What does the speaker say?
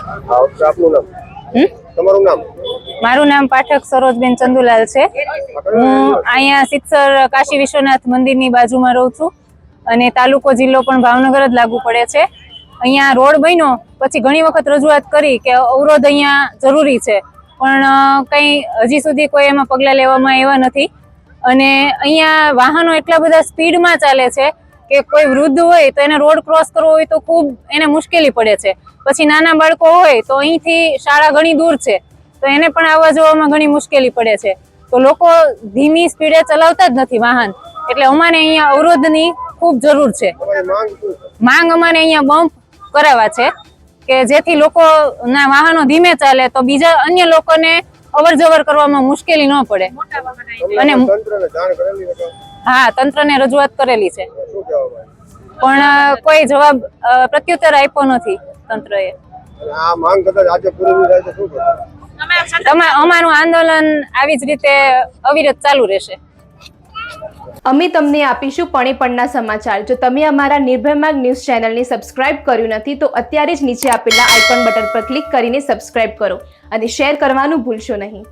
આપનું નામ? તમારું નામ? મારું નામ પાઠક સરોજબેન ચંદુલાલ છે. હું અહીંયા સિત્સર કાશી વિશ્વનાથ મંદિરની બાજુમાં રહું છું અને તાલુકો જિલ્લો પણ ભાવનગર જ લાગુ પડે છે. અહીંયા રોડ બન્યો પછી ઘણી વખત રજૂઆત કરી કે અવરોધ અહીંયા જરૂરી છે, પણ કંઈ હજી સુધી કોઈ એમાં પગલાં લેવામાં આવ્યા નથી. અને અહીંયા વાહનો એટલા બધા સ્પીડમાં ચાલે છે કે કોઈ વૃદ્ધ હોય તો એને રોડ ક્રોસ કરવો હોય તો ખૂબ એને મુશ્કેલી પડે છે. પછી નાના બાળકો હોય તો અહીંથી શાળા ઘણી દૂર છે તો એને પણ આવવા જવામાં ઘણી મુશ્કેલી પડે છે. તો લોકો ધીમી સ્પીડે ચલાવતા જ નથી વાહન, એટલે અમારે અહીંયા અવરોધની ખૂબ જરૂર છે. માંગ અમારે અહીંયા બમ્પ કરાવવા છે કે જેથી લોકોના વાહનો ધીમે ચાલે તો બીજા અન્ય લોકોને અવર જવર કરવામાં મુશ્કેલી ન પડે. અને હા, તંત્રને રજૂઆત કરેલી છે પણ કોઈ જવાબ પ્રત્યુત્તર આપ્યો નથી તંત્રએ. અમારું આંદોલન આવી જ રીતે અવિરત ચાલુ રહેશે. અમે તમને આપીશું પળે-પળના સમાચાર. જો તમે અમારા નિર્ભય માર્ગ ન્યૂઝ ચેનલને સબસ્ક્રાઇબ કર્યું નથી તો અત્યારે જ નીચે આપેલા આઇકોન બટન પર ક્લિક કરીને સબસ્ક્રાઇબ કરો અને શેર કરવાનું ભૂલશો નહીં.